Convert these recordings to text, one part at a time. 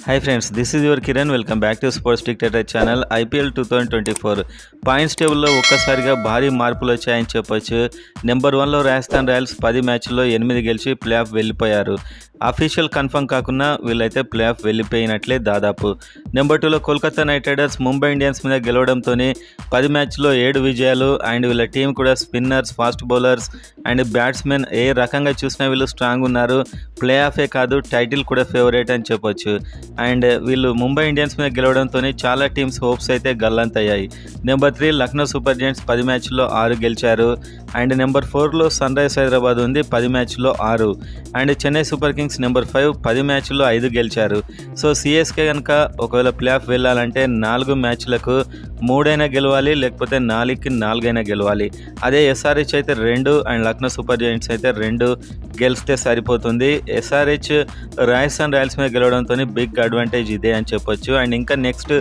Hi friends, this is your Kiran. Welcome back to Sports Dictator channel. IPL 2024 points టేబుల్లో ఒక్కసారిగా భారీ మార్పులు వచ్చాయని చెప్పొచ్చు. నెంబర్ 1లో రాజస్థాన్ రాయల్స్ 10 మ్యాచ్ల్లో 8 గెలిచి ప్లే ఆఫ్ వెళ్ళిపోయారు. అఫీషియల్ కన్ఫర్మ్ కాకుండా వీళ్ళైతే ప్లే ఆఫ్ వెళ్ళిపోయినట్లే దాదాపు. నెంబర్ 2లో Kolkata night riders Mumbai Indians మీద గెలవడంతో 10 మ్యాచ్ల్లో 7 విజయాలు. అండ్ వీళ్ళ టీం కూడా spinners, fast bowlers and batsmen ఏ రకంగా చూసినా వీళ్ళు స్ట్రాంగ్ ఉన్నారు. ప్లే ఆఫే కాదు, టైటిల్ కూడా ఫేవరెట్ అని చెప్పొచ్చు. అండ్ వీళ్ళు ముంబై ఇండియన్స్ మీద గెలవడంతో చాలా టీమ్స్ హోప్స్ అయితే గల్లంతయ్యాయి. నెంబర్ 3 లక్నో సూపర్ జెయింట్స్ 10 మ్యాచ్ల్లో 6 గెలిచారు. అండ్ నెంబర్ 4లో సన్ రైజ్ హైదరాబాద్ ఉంది, 10 మ్యాచ్ల్లో 6. And Chennai Super Kings number 5 10 మ్యాచ్ల్లో 5 గెలిచారు. సో సిఎస్కే కనుక ఒకవేళ ప్లే ఆఫ్ వెళ్ళాలంటే 4 మ్యాచ్లకు 3 గెలవాలి, లేకపోతే 4కి 4 గెలవాలి. అదే ఎస్ఆర్హెచ్ అయితే 2 అండ్ లక్నో సూపర్ జెయింట్స్ అయితే 2 గెలిస్తే సరిపోతుంది. ఎస్ఆర్హెచ్ రాజస్థాన్ రాయల్స్ మీద గెలవడంతో బిగ్ అడ్వాంటేజ్ ఇదే అని చెప్పొచ్చు. అండ్ ఇంకా నెక్స్ట్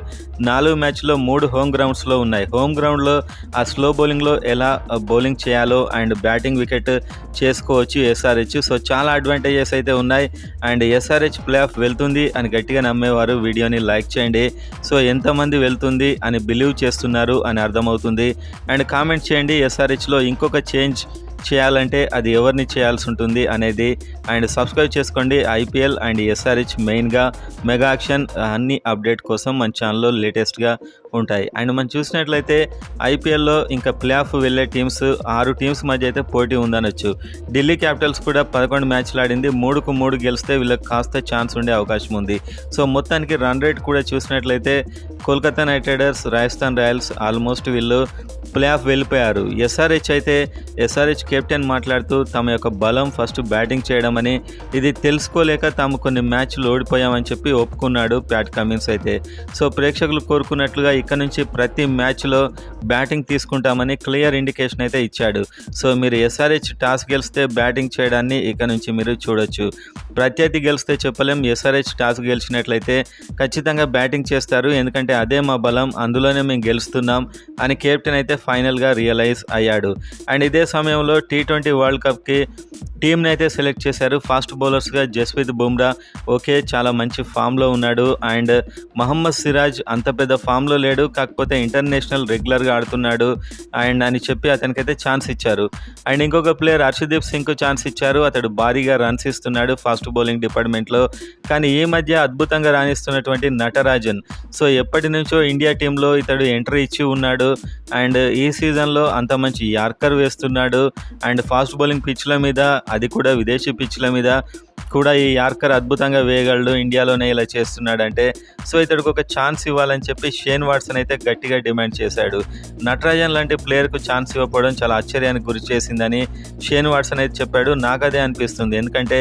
4 మ్యాచ్లో 3 హోమ్ గ్రౌండ్స్లో ఉన్నాయి. హోమ్ గ్రౌండ్లో ఆ స్లో బౌలింగ్లో ఎలా బౌలింగ్ చేయాలో అండ్ బ్యాటింగ్ వికెట్ చేసుకోవచ్చు ఎస్ఆర్హెచ్. సో చాలా అడ్వాంటేజెస్ అయితే ఉన్నాయి. అండ్ ఎస్ఆర్హెచ్ ప్లే ఆఫ్ వెళ్తుంది అని గట్టిగా నమ్మేవారు వీడియోని లైక్ చేయండి. సో ఎంతమంది వెళ్తుంది అని బిలీవ్ చేస్తున్నారు అని అర్థమవుతుంది. అండ్ కామెంట్ చేయండి ఎస్ఆర్హెచ్లో ఇంకొక చేంజ్ చేయాలంటే అది ఎవరిని చేయాల్సి ఉంటుంది అనేది. అండ్ సబ్స్క్రైబ్ చేసుకోండి. ఐపీఎల్ అండ్ ఎస్ఆర్హెచ్ మెయిన్గా మెగా యాక్షన్ అన్ని అప్డేట్ కోసం మన ఛానల్లో లేటెస్ట్గా ఉంటాయి. అండ్ మనం చూసినట్లయితే ఐపీఎల్లో ఇంకా ప్లే ఆఫ్ వెళ్ళే టీమ్స్ 6 టీమ్స్ మధ్య అయితే పోటీ ఉందనొచ్చు. ఢిల్లీ క్యాపిటల్స్ కూడా 11 మ్యాచ్లు ఆడింది, 3కు 3 గెలిస్తే వీళ్ళకి కాస్త ఛాన్స్ ఉండే అవకాశం ఉంది. సో మొత్తానికి రన్ రేట్ కూడా చూసినట్లయితే Kolkata night riders, Rajasthan Royals almost వీళ్ళు ప్లే ఆఫ్ వెళ్ళిపోయారు. ఎస్ఆర్హెచ్ కెప్టెన్ మాట్లాడుతూ తమ యొక్క బలం ఫస్ట్ బ్యాటింగ్ చేయడం అని, ఇది తెలుసుకోలేక తాము కొన్ని మ్యాచ్లు ఓడిపోయామని చెప్పి ఒప్పుకున్నాడు ప్యాట్ కమిన్స్ అయితే. సో ప్రేక్షకులు కోరుకున్నట్లుగా ఇక్కడ నుంచి ప్రతి మ్యాచ్లో బ్యాటింగ్ తీసుకుంటామని క్లియర్ ఇండికేషన్ అయితే ఇచ్చాడు. సో మీరు ఎస్ఆర్హెచ్ టాస్ గెలిస్తే బ్యాటింగ్ చేయడాన్ని ఇక్కడ నుంచి మీరు చూడొచ్చు. ప్రత్యర్థి గెలిస్తే చెప్పలేం, ఎస్ఆర్హెచ్ టాస్ గెలిచినట్లయితే ఖచ్చితంగా బ్యాటింగ్ చేస్తారు, ఎందుకంటే అదే మా బలం, అందులోనే మేము గెలుస్తున్నాం అని కెప్టెన్ అయితే ఫైనల్గా రియలైజ్ అయ్యాడు. అండ్ ఇదే సమయంలో T20 వరల్డ్ కప్కి టీంని అయితే సెలెక్ట్ చేశారు. ఫాస్ట్ బౌలర్స్గా జస్ప్రీత్ బుమ్రా ఓకే చాలా మంచి ఫామ్లో ఉన్నాడు. అండ్ మహమ్మద్ సిరాజ్ అంత పెద్ద ఫామ్లో లేడు, కాకపోతే ఇంటర్నేషనల్ రెగ్యులర్గా ఆడుతున్నాడు అండ్ అని చెప్పి అతనికైతే ఛాన్స్ ఇచ్చారు. అండ్ ఇంకొక ప్లేయర్ హర్షదీప్ సింగ్కు ఛాన్స్ ఇచ్చారు. అతడు భారీగా రన్స్ ఇస్తున్నాడు ఫాస్ట్ బౌలింగ్ డిపార్ట్మెంట్లో. కానీ ఈ మధ్య అద్భుతంగా రాణిస్తున్నటువంటి నటరాజన్, సో ఎప్పటి నుంచో ఇండియా టీంలో ఇతడు ఎంట్రీ ఇచ్చి ఉన్నాడు. అండ్ ఈ సీజన్లో అంత మంచి యార్కర్ వేస్తున్నాడు. అండ్ ఫాస్ట్ బౌలింగ్ పిచ్ల మీద, అది కూడా విదేశీ పిచ్ల మీద కూడా ఈ యార్కర్ అద్భుతంగా వేయగలడు. ఇండియాలోనే ఇలా చేస్తున్నాడంటే సో ఇతడికి ఒక ఛాన్స్ ఇవ్వాలని చెప్పి షేన్ వాట్సన్ అయితే గట్టిగా డిమాండ్ చేశాడు. నటరాజన్ లాంటి ప్లేయర్కు ఛాన్స్ ఇవ్వకపోవడం చాలా ఆశ్చర్యానికి గురి చేసిందని షేన్ వాట్సన్ అయితే చెప్పాడు. నాకు అదే అనిపిస్తుంది, ఎందుకంటే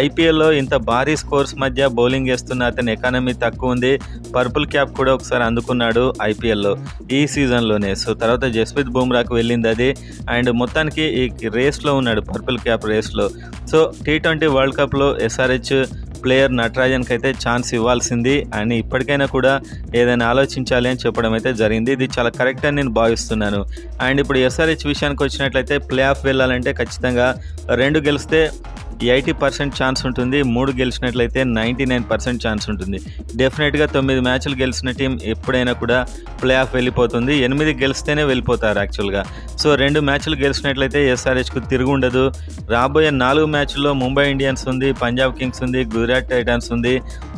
ఐపీఎల్లో ఇంత భారీ స్కోర్స్ మధ్య బౌలింగ్ వేస్తున్న అతని ఎకానమీ తక్కువ ఉంది. పర్పుల్ క్యాప్ కూడా ఒకసారి అందుకున్నాడు ఐపీఎల్లో ఈ సీజన్లోనే. సో తర్వాత జస్ప్రీత్ బుమ్రాకు వెళ్ళింది అది. అండ్ మొత్తానికి ఈ రేస్లో ఉన్నాడు, పర్పుల్ క్యాప్ రేస్లో. సో T20 వరల్డ్ కప్లో ఎస్ఆర్హెచ్ ప్లేయర్ నటరాజన్కి అయితే ఛాన్స్ ఇవ్వాల్సింది అని ఇప్పటికైనా కూడా ఏదైనా ఆలోచించాలి అని చెప్పడం అయితే జరిగింది. ఇది చాలా కరెక్ట్ అని నేను భావిస్తున్నాను. అండ్ ఇప్పుడు ఎస్ఆర్హెచ్ విషయానికి వచ్చినట్లయితే ప్లే ఆఫ్ వెళ్ళాలంటే ఖచ్చితంగా 2 గెలిస్తే 80% ఛాన్స్ ఉంటుంది, 3 గెలిచినట్లయితే 99% ఛాన్స్ ఉంటుంది. డెఫినెట్గా 9 మ్యాచ్లు గెలిచిన టీం ఎప్పుడైనా కూడా ప్లే ఆఫ్ వెళ్ళిపోతుంది. 8 గెలిస్తేనే వెళ్ళిపోతారు యాక్చువల్గా. సో 2 మ్యాచ్లు గెలిచినట్లయితే ఎస్ఆర్హెచ్కు తిరుగు ఉండదు. రాబోయే 4 మ్యాచ్ల్లో ముంబై ఇండియన్స్ ఉంది, పంజాబ్ కింగ్స్ ఉంది, గుజరాత్ టైటన్స్ ఉంది,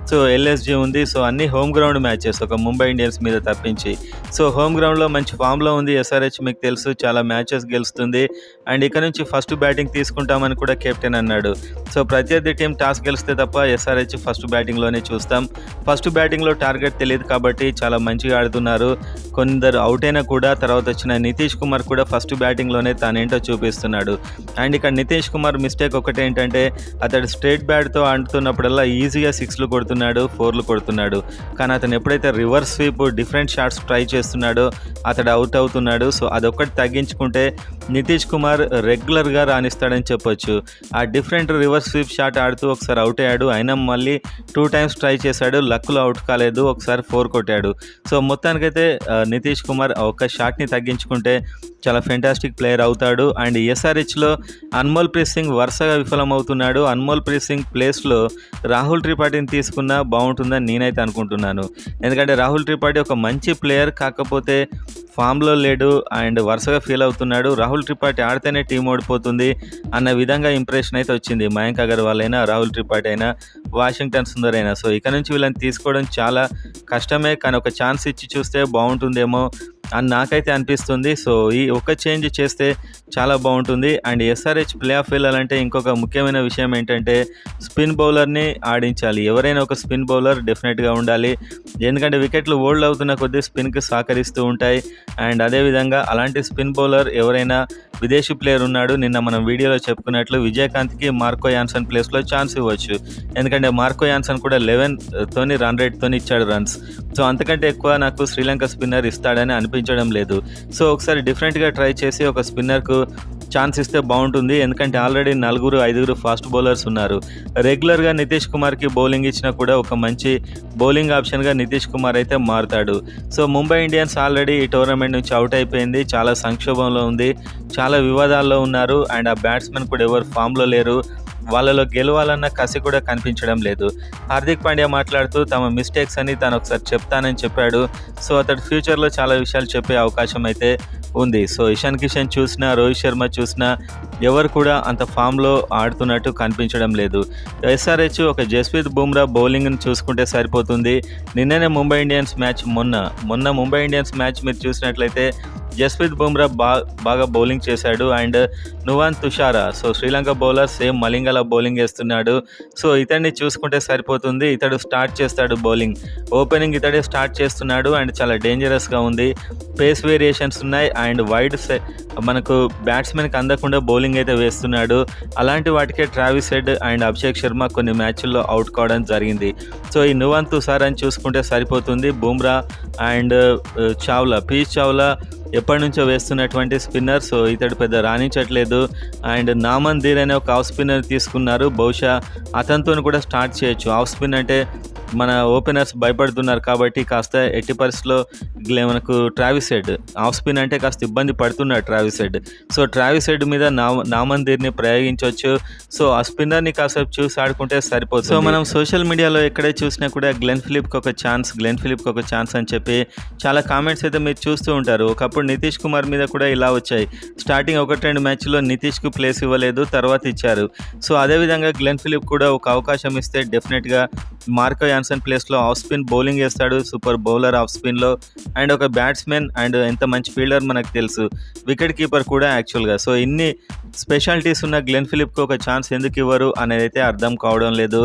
సో ఎల్ఎస్జీ ఉంది. సో అన్ని హోమ్ గ్రౌండ్ మ్యాచెస్ ఒక ముంబై ఇండియన్స్ మీద తప్పించి. సో హోమ్ గ్రౌండ్లో మంచి ఫామ్లో ఉంది ఎస్ఆర్హెచ్, మీకు తెలుసు చాలా మ్యాచెస్ గెలుస్తుంది. అండ్ ఇక్కడ నుంచి ఫస్ట్ బ్యాటింగ్ తీసుకుంటామని కూడా కెప్టెన్ అన్నాడు. సో ప్రత్యర్థి టీం టాస్ గెలిస్తే తప్ప ఎస్ఆర్హెచ్ ఫస్ట్ బ్యాటింగ్లోనే చూస్తాం. ఫస్ట్ బ్యాటింగ్లో టార్గెట్ తెలియదు కాబట్టి చాలా మంచిగా ఆడుతున్నారు. కొందరు అవుట్ అయినా కూడా తర్వాత వచ్చిన నితీష్ కుమార్ కూడా ఫస్ట్ బ్యాటింగ్లోనే తానేంటో చూపిస్తున్నాడు. అండ్ ఇక్కడ నితీష్ కుమార్ మిస్టేక్ ఒకటి ఏంటంటే అతడు స్ట్రైట్ బ్యాట్తో ఆడుతున్నప్పుడల్లా ఈజీగా 6లు కొడుతున్నాడు, 4లు కొడుతున్నాడు. కానీ అతను ఎప్పుడైతే reverse sweep different shots try చేస్తున్నాడో అతడు అవుట్ అవుతున్నాడు. సో అదొక్కటి తగ్గించుకుంటే నితీష్ కుమార్ రెగ్యులర్గా రాణిస్తాడని చెప్పొచ్చు. ఆ డిఫరెంట్ రివర్స్ స్వీప్ షాట్ ఆడుతూ ఒకసారి అవుట్ అయ్యాడు. అయినా మళ్ళీ 2 టైమ్స్ ట్రై చేశాడు. లక్లో అవుట్ కాలేదు. ఒకసారి 4 కొట్టాడు. సో మొత్తానికైతే నితీష్ కుమార్ ఒక షాట్ని తగ్గించుకుంటే చాలా ఫెంటాస్టిక్ ప్లేయర్ అవుతాడు. అండ్ ఎస్ఆర్హెచ్లో అన్మోల్ ప్రీత్ సింగ్ వరుసగా విఫలమవుతున్నాడు. అన్మోల్ ప్రీత్ సింగ్ ప్లేస్లో రాహుల్ త్రిపాఠిని తీసుకున్నా బాగుంటుందని నేనైతే అనుకుంటున్నాను. ఎందుకంటే రాహుల్ త్రిపాఠి ఒక మంచి ప్లేయర్, కాకపోతే ఫామ్లో లేడు అండ్ వరుసగా ఫీల్ అవుతున్నాడు. రాహుల్ త్రిపాఠి ఆడితేనే టీం ఓడిపోతుంది అన్న విధంగా ఇంప్రెషన్ అయితే వచ్చింది. మయాంక్ అగర్వాల్ అయినా, రాహుల్ త్రిపాఠి అయినా, వాషింగ్టన్ సుందర్ అయినా. సో ఇక నుంచి వీళ్ళని తీసుకోవడం చాలా కష్టమే, కానీ ఒక ఛాన్స్ ఇచ్చి చూస్తే బాగుంటుందేమో అని నాకైతే అనిపిస్తుంది. సో ఈ ఒక్క చేంజ్ చేస్తే చాలా బాగుంటుంది. అండ్ ఎస్ఆర్హెచ్ ప్లే ఆఫ్ వెళ్ళాలంటే ఇంకొక ముఖ్యమైన విషయం ఏంటంటే స్పిన్ బౌలర్ని ఆడించాలి. ఎవరైనా ఒక స్పిన్ బౌలర్ డెఫినెట్గా ఉండాలి. ఎందుకంటే వికెట్లు ఓల్డ్ అవుతున్న కొద్దీ స్పిన్కి సహకరిస్తూ ఉంటాయి. అండ్ అదేవిధంగా అలాంటి స్పిన్ బౌలర్ ఎవరైనా విదేశీ ప్లేయర్ ఉన్నాడు. నిన్న మనం వీడియోలో చెప్పుకున్నట్లు విజయకాంత్కి మార్కో యాన్సన్ ప్లేస్లో ఛాన్స్ ఇవ్వచ్చు. ఎందుకంటే మార్కో యాన్సన్ కూడా 11 తోని రన్ రేట్తోని ఇచ్చాడు రన్స్. సో అంతకంటే ఎక్కువ నాకు శ్రీలంక స్పిన్నర్ ఇస్తాడని అనిపించడం లేదు. సో ఒకసారి డిఫరెంట్గా ట్రై చేసి ఒక స్పిన్నర్కు ఛాన్స్ ఇస్తే బాగుంటుంది. ఎందుకంటే ఆల్రెడీ 4-5 ఫాస్ట్ బౌలర్స్ ఉన్నారు. రెగ్యులర్గా నితీష్ కుమార్కి బౌలింగ్ ఇచ్చినా కూడా ఒక మంచి బౌలింగ్ ఆప్షన్గా నితీష్ కుమార్ అయితే మారుతాడు. సో ముంబై ఇండియన్స్ ఆల్రెడీ ఈ టోర్నమెంట్ నుంచి అవుట్ అయిపోయింది. చాలా సంక్షోభంలో ఉంది, చాలా వివాదాల్లో ఉన్నారు. అండ్ ఆ బ్యాట్స్మెన్ కూడా ఎవరు ఫామ్లో లేరు. వాళ్ళలో గెలవాలన్న కసి కూడా కనిపించడం లేదు. హార్దిక్ పాండ్యా మాట్లాడుతూ తమ మిస్టేక్స్ అని తాను ఒకసారి చెప్తానని చెప్పాడు. సో అతడు ఫ్యూచర్లో చాలా విషయాలు చెప్పే అవకాశం అయితే ఉంది. సో ఇషాన్ కిషన్ చూసినా, రోహిత్ శర్మ చూసినా ఎవరు కూడా అంత ఫామ్లో ఆడుతున్నట్టు కనిపించడం లేదు. ఎస్ఆర్హెచ్ ఒక జస్ప్రీత్ బుమ్రా బౌలింగ్ని చూసుకుంటే సరిపోతుంది. నిన్ననే ముంబై ఇండియన్స్ మ్యాచ్ మొన్న ముంబై ఇండియన్స్ మ్యాచ్ మీరు చూసినట్లయితే జస్ప్రీత్ బుమ్రా బాగా బౌలింగ్ చేశాడు. And Nuwan Thushara, so Sri Lanka bowler, same మలింగల బౌలింగ్ వేస్తున్నాడు. సో ఇతన్ని చూసుకుంటే సరిపోతుంది. ఇతడు స్టార్ట్ చేస్తాడు బౌలింగ్, ఓపెనింగ్ ఇతడే స్టార్ట్ చేస్తున్నాడు. అండ్ చాలా డేంజరస్గా ఉంది. పేస్ వేరియేషన్స్ ఉన్నాయి. అండ్ వైడ్ మనకు బ్యాట్స్మెన్కి అందకుండా బౌలింగ్ అయితే వేస్తున్నాడు. అలాంటి వాటికే Travis Head and Abhishek Sharma కొన్ని మ్యాచ్ల్లో అవుట్ కావడం జరిగింది. సో ఈ నువాన్ తుషారా అని చూసుకుంటే సరిపోతుంది. బుమ్రా అండ్ పీయూష్ చావ్లా ఎప్పటి నుంచో వేస్తున్నటువంటి స్పిన్నర్. సో ఇతడు పెద్ద రాణించట్లేదు. అండ్ నామన్ ధీర్ అనే ఒక ఆఫ్ స్పిన్నర్ తీసుకున్నారు. బహుశా అతనితో కూడా స్టార్ట్ చేయొచ్చు. ఆఫ్ స్పిన్ అంటే మన ఓపెనర్స్ భయపడుతున్నారు కాబట్టి కాస్త ఎట్టి పరిస్థితిలో మనకు ట్రావిస్ హెడ్ ఆఫ్ స్పిన్ అంటే కాస్త ఇబ్బంది పడుతున్నాడు Travis head. So Travis head మీద నామన్ ధీర్ని ప్రయోగించవచ్చు. సో ఆ స్పిన్నర్ని కాసేపు చూసి ఆడుకుంటే సరిపోతుంది. సో మనం సోషల్ మీడియాలో ఎక్కడే చూసినా కూడా గ్లెన్ ఫిలిప్కి ఒక ఛాన్స్ అని చెప్పి చాలా కామెంట్స్ అయితే మీరు చూస్తూ ఉంటారు. ఒకప్పుడు నితీష్ కుమార్ మీద కూడా ఇలా వచ్చాయి. స్టార్టింగ్ 1-2 మ్యాచ్లో నితీష్కు ప్లేస్ ఇవ్వలేదు, తర్వాత ఇచ్చారు. సో అదేవిధంగా గ్లెన్ ఫిలిప్ కూడా ఒక అవకాశం ఇస్తే డెఫినెట్గా మార్కో యాన్సన్ ప్లేస్లో ఆఫ్ స్పిన్ బౌలింగ్ వేస్తాడు. సూపర్ బౌలర్ ఆఫ్ స్పిన్లో. అండ్ ఒక బ్యాట్స్మెన్ అండ్ ఎంత మంచి ఫీల్డర్ మనకు తెలుసు. వికెట్ కీపర్ కూడా యాక్చువల్గా. సో ఇన్ని స్పెషాలిటీస్ ఉన్న గ్లెన్ ఫిలిప్కి ఒక ఛాన్స్ ఎందుకు ఇవ్వరు అనేది అయితే అర్థం కావడం లేదు.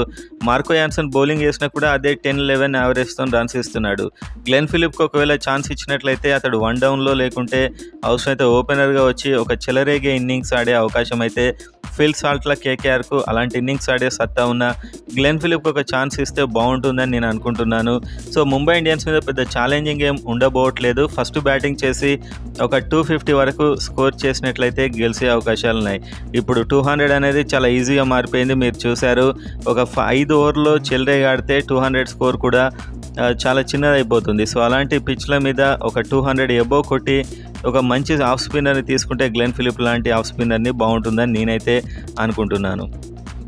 మార్కో యాన్సన్ బౌలింగ్ వేసినా కూడా అదే 10-11 యావరేజ్తో రన్స్ ఇస్తున్నాడు. గ్లెన్ ఫిలిప్కి ఒకవేళ ఛాన్స్ ఇచ్చినట్లయితే అతడు 1 డౌన్లో లేకుంటే అవసరమైతే ఓపెనర్గా వచ్చి ఒక చెలరేగే ఇన్నింగ్స్ ఆడే అవకాశం అయితే ఫిల్ సాల్ట్ల కేకేఆర్కు అలాంటి ఇన్నింగ్స్ ఆడే సత్తా ఉన్న గ్లెన్ ఫిలిప్కి ఒక ఛాన్స్ ఇస్తే బాగుంటుందని నేను అనుకుంటున్నాను. సో ముంబై ఇండియన్స్ మీద పెద్ద ఛాలెంజింగ్ ఏం ఉండబోవట్లేదు. ఫస్ట్ బ్యాటింగ్ చేసి ఒక 250 వరకు స్కోర్ చేసినట్లయితే గెలిచే అవకాశాలు ఉన్నాయి. ఇప్పుడు 200 అనేది చాలా ఈజీగా మారిపోయింది. మీరు చూశారు, ఒక 5 ఓవర్లో చెలరేగాడితే 200 స్కోర్ కూడా చాలా చిన్నదైపోతుంది. సో అలాంటి పిచ్ల మీద ఒక 200 ఎబోవ్ కొట్టి ఒక మంచి ఆఫ్ స్పిన్నర్ని తీసుకుంటే గ్లెన్ ఫిలిప్ లాంటి ఆఫ్ స్పిన్నర్ని బాగుంటుందని నేనైతే అనుకుంటున్నాను.